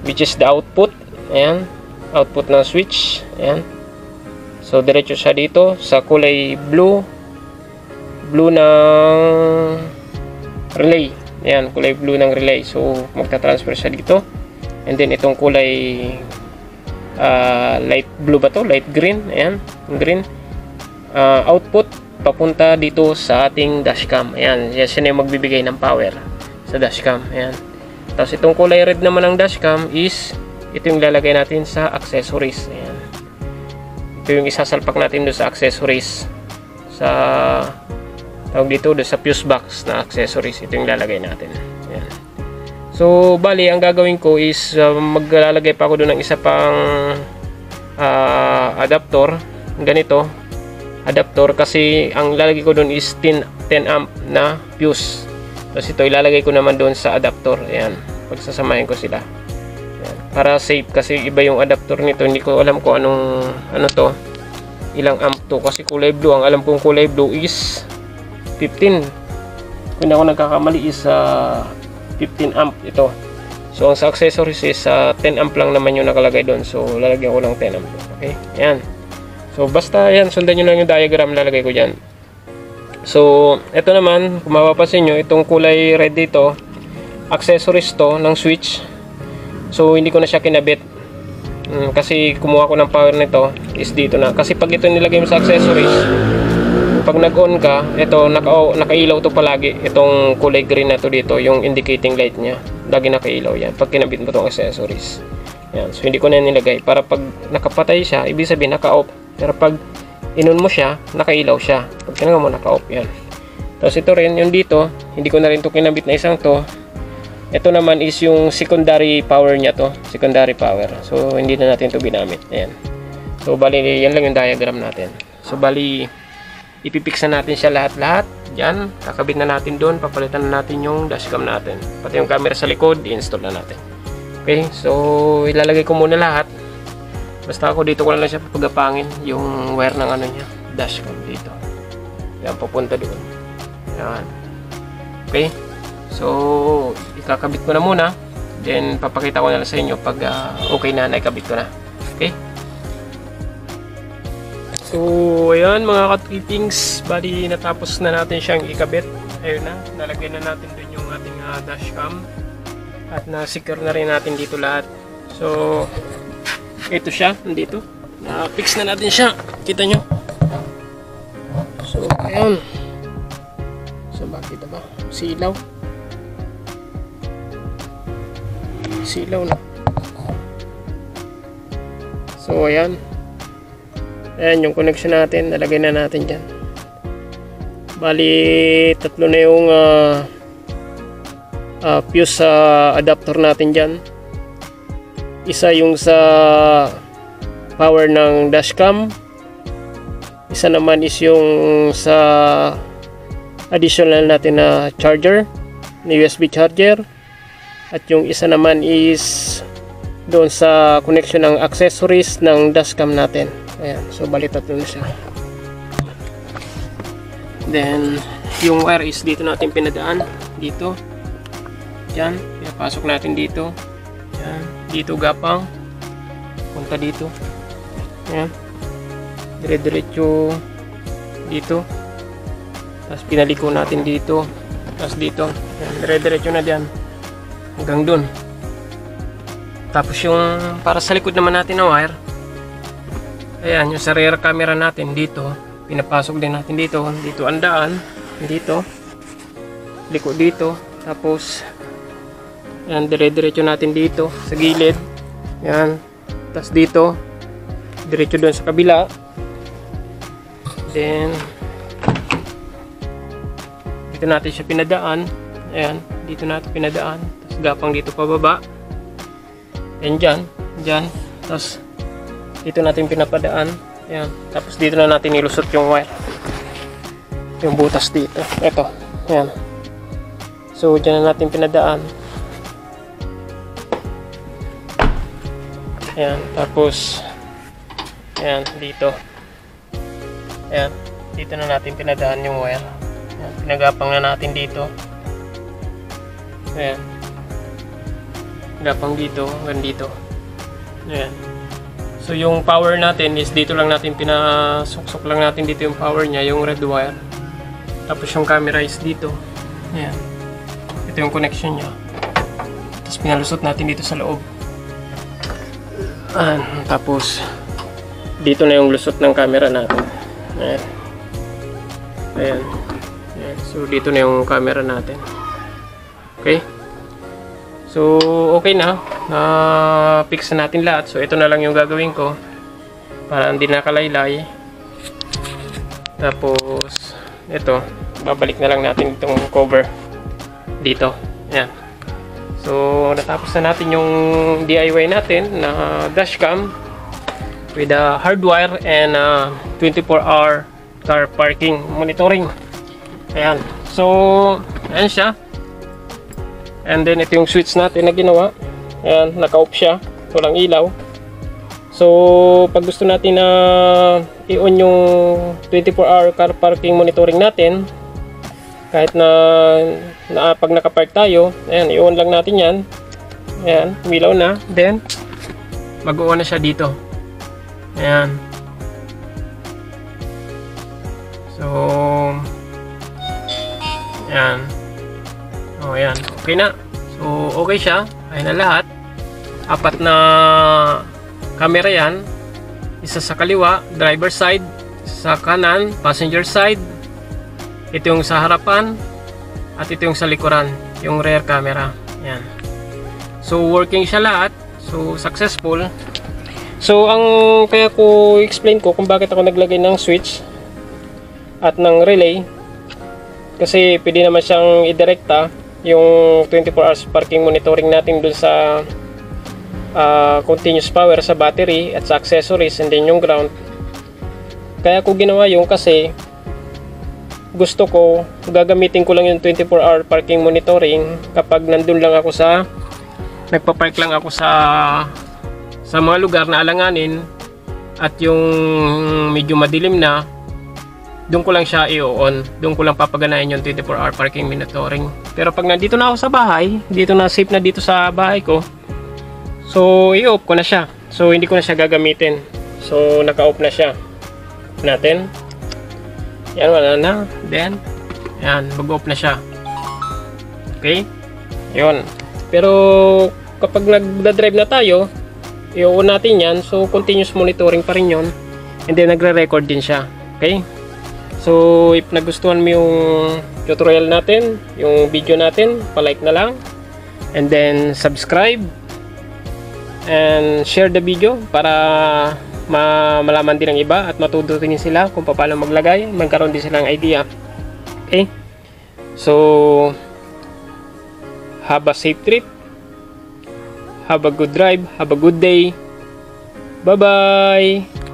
which is the output. Ayan, output ng switch. Ayan. So diretso siya dito sa kulay blue ng relay. Ayan, kulay blue ng relay. So magta-transfer siya dito. And then itong kulay light blue ba to? Light green. Ayan, green. Output papunta dito sa ating dashcam. Ayan, siya na yung magbibigay ng power sa dashcam. Ayan. Tapos itong kulay red naman ng dashcam is ito yung lalagay natin sa accessories. Ayan. Ito yung isasalpak natin doon sa accessories. Sa tawag dito doon sa fuse box na accessories. Ito yung lalagay natin. Ayan. So bali ang gagawin ko is maglalagay pa ako doon ng isa pang adapter. Ganito. Adapter kasi ang lalagay ko doon is 10 amp na fuse. Tapos ito ilalagay ko naman doon sa adapter. Ayan. Pagsasamahin ko sila. Ayan. Para safe kasi iba yung adapter nito. Hindi ko alam kung ano to. Ilang amp to. Kasi kulay blue. Ang alam kong kulay blue is 15. Kung ako nagkakamali is 15 amp ito. So ang sa accessories is 10 amp lang naman yung nakalagay doon. So lalagyan ko lang 10 amp. Okay. Ayan. So basta yan, sundan nyo lang yung diagram lalagay ko dyan. So ito naman, kung mapapansin nyo, itong kulay red dito, accessories to ng switch. So hindi ko na siya kinabit kasi kumuha ko ng power nito is dito na. Kasi pag ito nilagay mo sa accessories, pag nag-on ka, ito nakailaw to palagi. Itong kulay green na to dito, yung indicating light nya, lagi nakailaw yan pag kinabit mo itong accessories. Yan. So hindi ko na nilagay para pag nakapatay siya, ibig sabihin naka-off. Pero pag inon mo siya, nakailaw siya. Pag tinanggal mo, naka-off yan. Tapos ito rin, yung dito, hindi ko na rin ito kinabit na isang to. Ito naman is yung secondary power niya to. Secondary power. So, hindi na natin ito ginamit. Ayan. So, bali, yan lang yung diagram natin. So, bali, ipipix na natin siya lahat-lahat. Yan. Kakabit na natin doon. Papalitan na natin yung dashcam natin. Pati yung camera sa likod, i-install na natin. Okay. So, ilalagay ko muna lahat. Basta ako dito ko lang siya papagapangin yung wire ng ano niya, dashcam dito. Yan, papunta doon. Yan. Okay. So, ikakabit ko na muna. Then, papakita ko na lang sa inyo pag okay na, naikabit ko na. Okay. So, ayan mga ka-trippings. Bali, natapos na natin siyang ikabit. Ayun na, nalagay na natin doon yung ating dashcam. At na-secure na rin natin dito lahat. So, ito siya, nandito. Na-fix na natin siya. Kita nyo. So, ayan. So, bakit ba? Silaw. Silaw na. So, ayan. Ayan yung connection natin. Nalagay na natin dyan. Bali, tatlo na yung fuse adapter natin dyan. Isa yung sa power ng dashcam. Isa naman is yung sa additional natin na charger, na USB charger. At yung isa naman is doon sa connection ng accessories ng dashcam natin. Ayan, so bali tatlo na siya. Then yung wire is dito natin pinadaan. Dito. Diyan, pinapasok natin dito. Yan. Dito gapang. Punta dito. Ayan. Dire-diretso dito. Tapos pinaliko natin dito. Tapos dito. Ayan. Dire-diretso na diyan. Hanggang dun. Tapos yung para sa likod naman natin na wire. Ayan. Yung sa rear camera natin dito. Pinapasok din natin dito. Dito ang daan. Dito. Liko dito. Tapos yan, dire-diretso natin dito sa gilid. Yan. Tapos dito, diretso doon sa kabila. Then dito natin siya pinadaan. Ayan, dito natin pinadaan. Tapos gapang dito pababa. And dyan. Tapos dito natin pinapadaan. Ayan. Tapos dito na natin nilusot yung wire. Yung butas dito. Ito. Ayan. So, dyan na natin pinadaan. Ayan, tapos ayan, dito. Ayan, dito na natin pinadaan yung wire. Ayan, pinagapang na natin dito. Ayan. Gapang dito, hanggang dito. Ayan. So yung power natin is dito lang natin pinasuksok lang natin dito yung power niya, yung red wire. Tapos yung camera is dito. Ayan. Ito yung connection niya. Tapos pinalusot natin dito sa loob. Tapos dito na yung lusot ng camera natin. Ayan. Ayan. Ayan. So dito na yung camera natin. Okay. So okay na. Na-fix na natin lahat. So ito na lang yung gagawin ko para hindi nakalaylay. Tapos ito, babalik na lang natin itong cover dito. Ayan. So natapos na natin yung DIY natin na dashcam with a hardwire and 24-hour car parking monitoring. Ayan. So ayan siya. And then ito yung switch natin na ginawa. Ayan, naka-off siya. Walang ilaw. So pag gusto natin na i-on yung 24-hour car parking monitoring natin, kahit na pag nakapark tayo, ayan, i-on lang natin yan. Ayan, umilaw na. Then mag-on na siya dito. Ayan. So ayan. Oh, ayan. Okay na. So okay siya. Ayan na lahat. 4 na camera yan. Isa sa kaliwa, driver side. Isa sa kanan, passenger side. Ito yung sa harapan. At ito yung sa likuran, yung rear camera. Ayan. So working siya lahat. So successful. So ang kaya ko explain ko kung bakit ako naglagay ng switch at ng relay, kasi pwede naman siyang idirekta yung 24 hours parking monitoring natin dun sa continuous power sa battery at sa accessories and then yung ground. Kaya ko ginawa yung kasi gusto ko gagamitin ko lang yung 24 hour parking monitoring kapag nandun lang ako sa nagpa-park lang ako sa mga lugar na alanganin at yung medyo madilim na, doon ko lang siya i-on. Doon ko lang papaganahin yung 24-hour parking monitoring. Pero pag nandito na ako sa bahay, dito na safe na dito sa bahay ko, so i-off ko na siya. So hindi ko na siya gagamitin. So naka-off na siya. Natin. Yan, wala na. Then, yan, mag-off na siya. Okay? Yun. Pero kapag nagda-drive na tayo, i-on natin yan. So continuous monitoring pa rin yun. And then nagre-record din siya. Okay? So if nagustuhan mo yung tutorial natin, yung video natin, pa-like na lang. And then subscribe. And share the video para malaman din ng iba at matutunin sila kung paano maglagay. Magkaroon din silang idea. Okay? So have a safe trip. Have a good drive. Have a good day. Bye-bye.